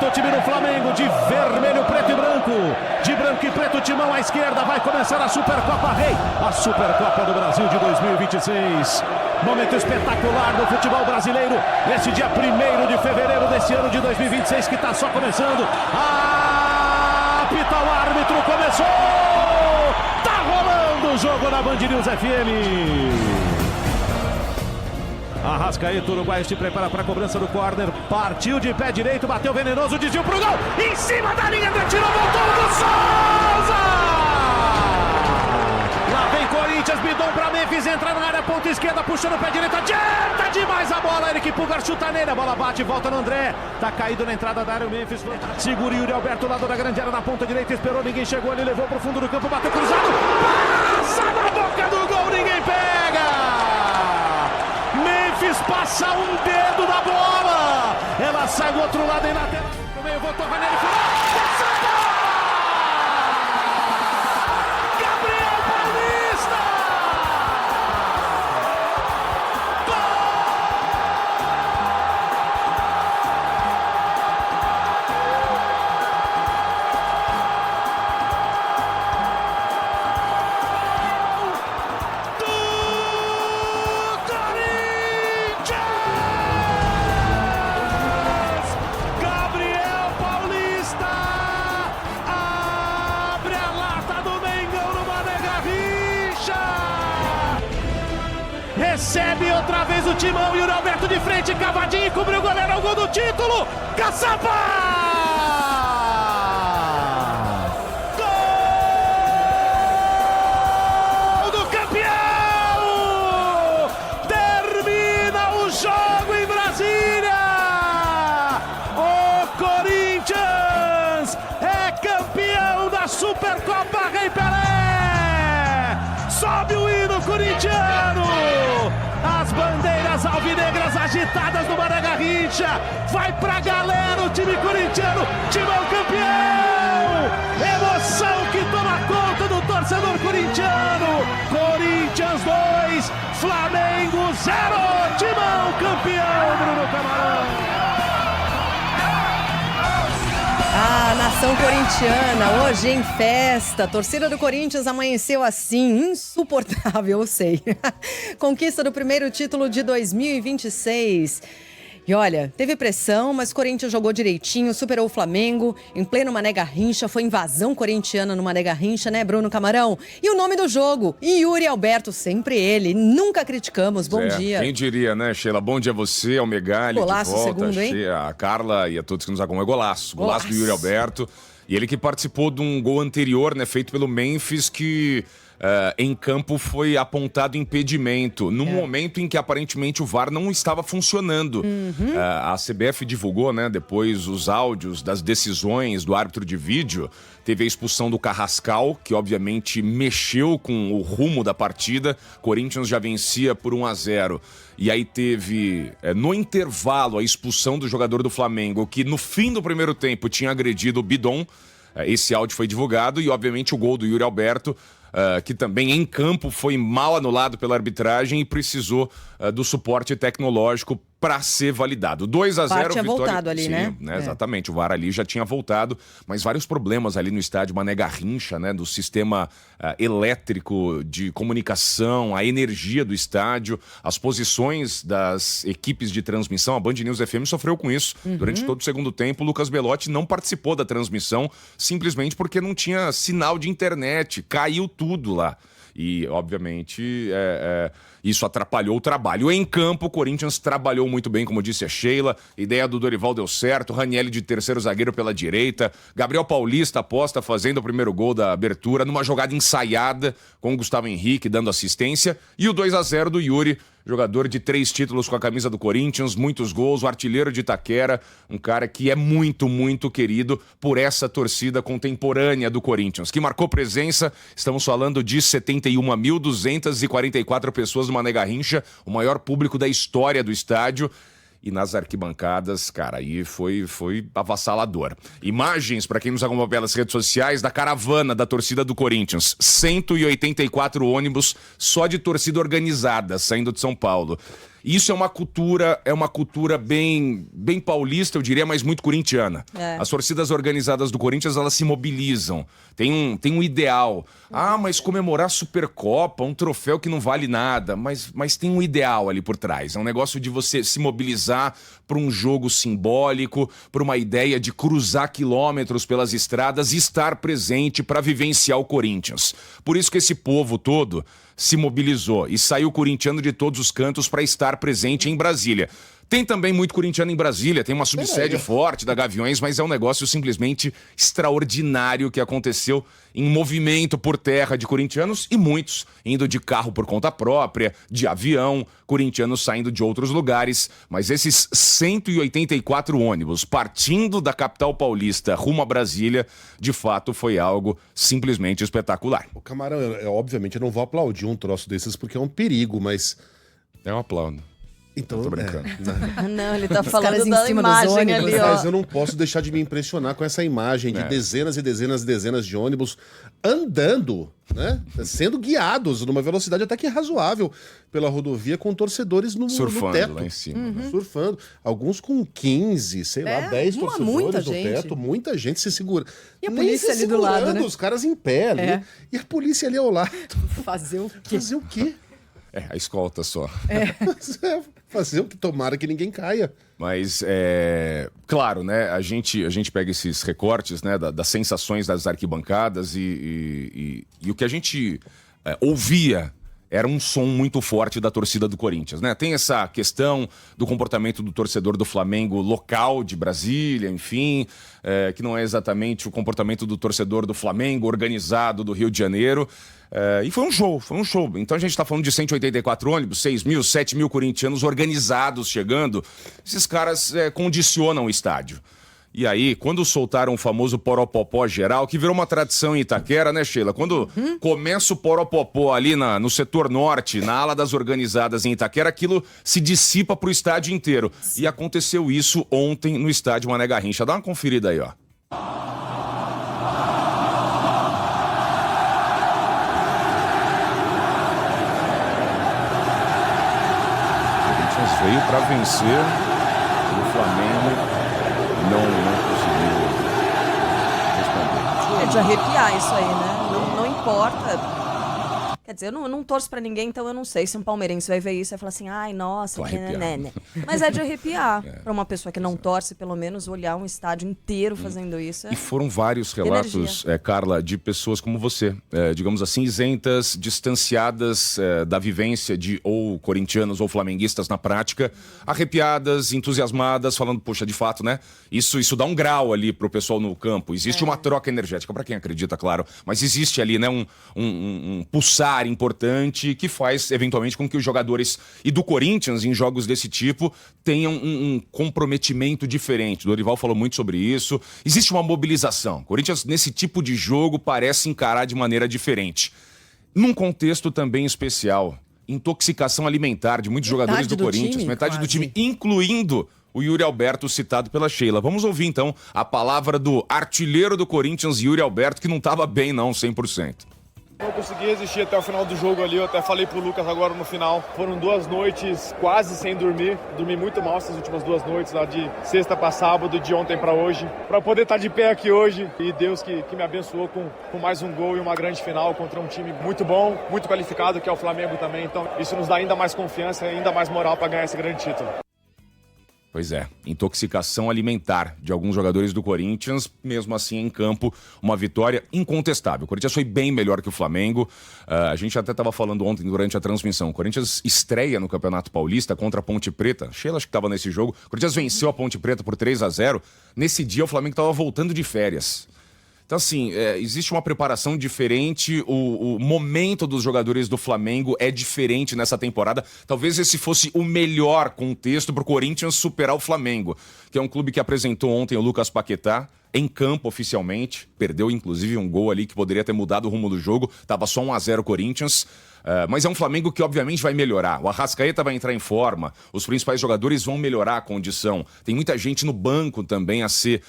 o time do Flamengo, de vermelho, preto e branco. De branco e preto, timão à esquerda. Vai começar a Supercopa Rei, a Supercopa do Brasil de 2026. Momento espetacular do futebol brasileiro. Nesse dia 1º de fevereiro desse ano de 2026, que está só começando. Apita o árbitro, começou! Tá rolando o jogo na Band News FM. Arrascaeta, uruguaio, se prepara para a cobrança do córner. Partiu de pé direito, bateu venenoso, desviou pro gol. Em cima da linha, tirou, voltou do Souza! Lá vem Corinthians, Bidon para Memphis, entra na área, ponta esquerda, puxando o pé direito, adianta demais a bola. Eric Pulgar chuta nele, a bola bate, volta no André. Tá caído na entrada da área, o Memphis segura Yuri Alberto, lado da grande área, na ponta direita, esperou, ninguém chegou, ele levou pro fundo do campo, bateu cruzado. Passa na boca do gol, ninguém pega! Memphis passa um dedo na bola. Ela sai do outro lado e na tela. No meio, voltou, vai nele. Gabriel Paulista! Recebe outra vez o timão, Yuri Alberto de frente, cavadinho, cobriu o goleiro, é o gol do título, Caçapa! Gol do campeão! Termina o jogo em Brasília! O Corinthians é campeão da Supercopa Rei Pelé! Sobe o hino corintiano! As bandeiras alvinegras agitadas no Mané Garrincha. Vai pra galera o time corintiano. Timão campeão. Emoção que toma conta do torcedor corintiano. Corinthians 2, Flamengo 0. Timão campeão, Bruno Camarão. A nação corintiana, hoje em festa. A torcida do Corinthians amanheceu assim, insuportável, eu sei. Conquista do primeiro título de 2026. E olha, teve pressão, mas o Corinthians jogou direitinho, superou o Flamengo. Em pleno Mané Garrincha, foi invasão corintiana no Mané Garrincha, né, Bruno Camarão? E o nome do jogo, Yuri Alberto, sempre ele. Nunca criticamos, bom dia. Quem diria, né, Sheila? Bom dia a você, ao Megali, golaço de volta, segundo, hein? a Carla e a todos que nos acompanham. Golaço do Yuri Alberto. E ele que participou de um gol anterior, né, feito pelo Memphis, que em campo foi apontado impedimento, no momento em que aparentemente o VAR não estava funcionando. A CBF divulgou, né, depois os áudios das decisões do árbitro de vídeo. Teve a expulsão do Carrascal, que obviamente mexeu com o rumo da partida. Corinthians já vencia por 1-0. E aí teve, no intervalo, a expulsão do jogador do Flamengo, que no fim do primeiro tempo tinha agredido o Bidon. Esse áudio foi divulgado e, obviamente, o gol do Yuri Alberto, que também em campo foi mal anulado pela arbitragem e precisou do suporte tecnológico para ser validado. 2-0, VAR tinha vitória... voltado ali, Sim, né? Exatamente, o VAR ali já tinha voltado, mas vários problemas ali no estádio Mané Garrincha, né? Do sistema elétrico de comunicação, a energia do estádio, as posições das equipes de transmissão. A Band News FM sofreu com isso. Durante todo o segundo tempo, o Lucas Belotti não participou da transmissão, simplesmente porque não tinha sinal de internet, caiu tudo lá. E, obviamente, isso atrapalhou o trabalho. Em campo, o Corinthians trabalhou muito bem, como disse a Sheila. Ideia do Dorival deu certo. Ranieri de terceiro zagueiro pela direita. Gabriel Paulista aposta fazendo o primeiro gol da abertura, numa jogada ensaiada, com o Gustavo Henrique dando assistência. E o 2-0 do Yuri, jogador de 3 títulos com a camisa do Corinthians, muitos gols, o artilheiro de Itaquera, um cara que é muito, muito querido por essa torcida contemporânea do Corinthians, que marcou presença. Estamos falando de 71.244 pessoas no Mané Garrincha, o maior público da história do estádio. E nas arquibancadas, cara, aí foi avassalador. Imagens, para quem nos acompanha pelas redes sociais, da caravana da torcida do Corinthians. 184 ônibus só de torcida organizada, saindo de São Paulo. E isso é uma cultura bem paulista, eu diria, mas muito corintiana. As torcidas organizadas do Corinthians, elas se mobilizam. Tem um ideal. Ah, mas comemorar Supercopa, um troféu que não vale nada. Mas tem um ideal ali por trás. É um negócio de você se mobilizar para um jogo simbólico, para uma ideia de cruzar quilômetros pelas estradas e estar presente para vivenciar o Corinthians. Por isso que esse povo todo se mobilizou e saiu corintiano de todos os cantos para estar presente em Brasília. Tem também muito corintiano em Brasília, tem uma subsede forte da Gaviões, mas é um negócio simplesmente extraordinário que aconteceu em movimento por terra de corintianos e muitos indo de carro por conta própria, de avião, corintianos saindo de outros lugares. Mas esses 184 ônibus partindo da capital paulista rumo a Brasília, de fato foi algo simplesmente espetacular. O Camarão, obviamente eu não vou aplaudir um troço desses porque é um perigo, mas... Eu aplaudo. Então, tô brincando. Não, ele tá caras falando em da cima dos imagem ônibus, ali, ó. Mas eu não posso deixar de me impressionar com essa imagem de dezenas e dezenas e dezenas de ônibus andando, né? Sendo guiados numa velocidade até que razoável pela rodovia com torcedores no teto. Lá em cima. Surfando. Alguns com 15, sei lá, 10 muita torcedores no gente. teto. Muita gente se segura. E a Nem polícia se ali do lado, segurando, né? os caras em pé ali. E a polícia ali ao lado. Fazer o quê? Fazer o quê? A escolta só. Fazer o que? Tomara que ninguém caia. Mas, claro, né, a gente pega esses recortes, né, das sensações das arquibancadas e o que a gente ouvia era um som muito forte da torcida do Corinthians, né? Tem essa questão do comportamento do torcedor do Flamengo local de Brasília, enfim, que não é exatamente o comportamento do torcedor do Flamengo organizado do Rio de Janeiro. E foi um show. Então a gente tá falando de 184 ônibus, 6 mil, 7 mil corintianos organizados chegando. Esses caras condicionam o estádio. E aí, quando soltaram o famoso poropopó geral, que virou uma tradição em Itaquera, né, Sheila? Quando começa o poropopó ali no setor norte, na ala das organizadas em Itaquera, aquilo se dissipa pro estádio inteiro. E aconteceu isso ontem no estádio Mané Garrincha. Dá uma conferida aí, ó. Veio para vencer o Flamengo, não conseguiu responder. É de arrepiar isso aí, né? Não importa. Quer dizer, eu não torço pra ninguém, então eu não sei se um palmeirense vai ver isso e vai falar assim, ai, nossa, né. Mas é de arrepiar. Pra uma pessoa que não torce, pelo menos, olhar um estádio inteiro fazendo isso. E foram vários relatos, Carla, de pessoas como você, digamos assim, isentas, distanciadas da vivência de ou corintianos ou flamenguistas na prática, arrepiadas, entusiasmadas, falando, poxa, de fato, né? Isso dá um grau ali pro pessoal no campo. Existe uma troca energética, pra quem acredita, claro, mas existe ali, né, um pulsar importante que faz, eventualmente, com que os jogadores e do Corinthians, em jogos desse tipo, tenham um comprometimento diferente. O Dorival falou muito sobre isso. Existe uma mobilização. O Corinthians, nesse tipo de jogo, parece encarar de maneira diferente. Num contexto também especial, intoxicação alimentar de muitos jogadores do Corinthians, metade do time, incluindo o Yuri Alberto, citado pela Sheila. Vamos ouvir, então, a palavra do artilheiro do Corinthians, Yuri Alberto, que não estava bem, não, 100%. Não consegui resistir até o final do jogo ali, eu até falei pro Lucas agora no final. Foram 2 noites quase sem dormir, dormi muito mal essas últimas 2 noites, lá de sexta para sábado, de ontem para hoje. Para poder estar de pé aqui hoje e Deus que me abençoou com mais um gol e uma grande final contra um time muito bom, muito qualificado, que é o Flamengo também. Então isso nos dá ainda mais confiança, ainda mais moral para ganhar esse grande título. Pois é, intoxicação alimentar de alguns jogadores do Corinthians, mesmo assim em campo, uma vitória incontestável. O Corinthians foi bem melhor que o Flamengo, a gente até estava falando ontem durante a transmissão, o Corinthians estreia no Campeonato Paulista contra a Ponte Preta, Sheila acho que estava nesse jogo, o Corinthians venceu a Ponte Preta por 3-0, nesse dia o Flamengo estava voltando de férias. Então, assim, existe uma preparação diferente, o momento dos jogadores do Flamengo é diferente nessa temporada. Talvez esse fosse o melhor contexto para o Corinthians superar o Flamengo, que é um clube que apresentou ontem o Lucas Paquetá em campo oficialmente, perdeu inclusive um gol ali que poderia ter mudado o rumo do jogo, estava só 1-0 Corinthians. Mas é um Flamengo que obviamente vai melhorar. O Arrascaeta vai entrar em forma, os principais jogadores vão melhorar a condição. Tem muita gente no banco também a ser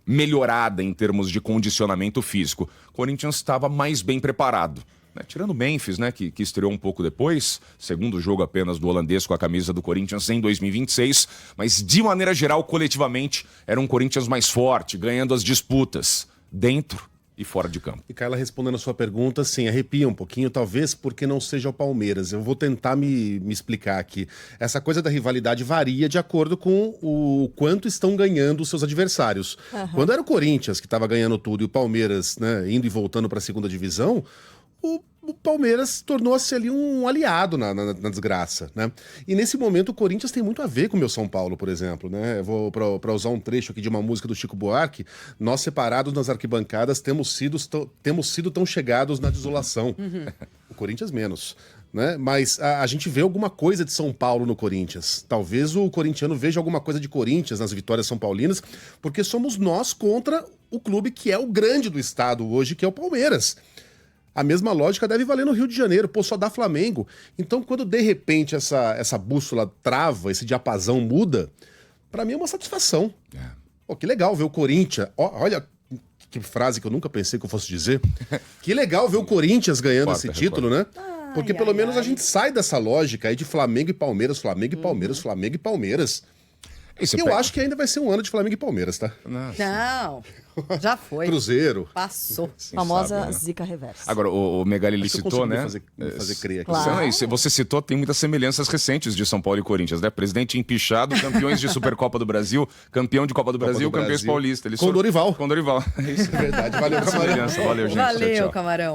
melhorada em termos de condicionamento físico. O Corinthians estava mais bem preparado. né? Tirando o Memphis, né, que estreou um pouco depois, segundo jogo apenas do holandês com a camisa do Corinthians em 2026, mas de maneira geral, coletivamente, era um Corinthians mais forte, ganhando as disputas dentro e fora de campo. E Carla, respondendo a sua pergunta, sim, arrepia um pouquinho, talvez porque não seja o Palmeiras. Eu vou tentar me explicar aqui. Essa coisa da rivalidade varia de acordo com o quanto estão ganhando os seus adversários. Quando era o Corinthians que estava ganhando tudo e o Palmeiras, né, indo e voltando para a segunda divisão, o Palmeiras tornou-se ali um aliado na desgraça, né? E nesse momento o Corinthians tem muito a ver com o meu São Paulo, por exemplo, né? Eu vou para usar um trecho aqui de uma música do Chico Buarque, nós separados nas arquibancadas temos sido tão chegados na desolação. O Corinthians menos, né? Mas a gente vê alguma coisa de São Paulo no Corinthians. Talvez o corintiano veja alguma coisa de Corinthians nas vitórias são paulinas, porque somos nós contra o clube que é o grande do estado hoje, que é o Palmeiras. A mesma lógica deve valer no Rio de Janeiro, pô, só dá Flamengo. Então, quando de repente essa bússola trava, esse diapasão muda, pra mim é uma satisfação. Pô, que legal ver o Corinthians. Olha que frase que eu nunca pensei que eu fosse dizer. Que legal ver o Corinthians ganhando esse título, né? Porque pelo menos a gente sai dessa lógica aí de Flamengo e Palmeiras, Flamengo e Palmeiras, Flamengo e Palmeiras. E eu acho que ainda vai ser um ano de Flamengo e Palmeiras, tá? Não, já foi. Cruzeiro. Passou. Famosa sabe, né? zica reversa. Agora, o Megali ele Acho que eu citou, consegui né? fazer crer aqui. Claro. Não, e você citou, tem muitas semelhanças recentes de São Paulo e Corinthians, né? Presidente empichado, campeões de Supercopa do Brasil, campeão de Copa do Brasil, campeões paulistas. Com Dorival. Com Dorival. É isso. É verdade. Valeu, Camarão. Valeu, gente. Valeu, Tchau, tchau. Camarão.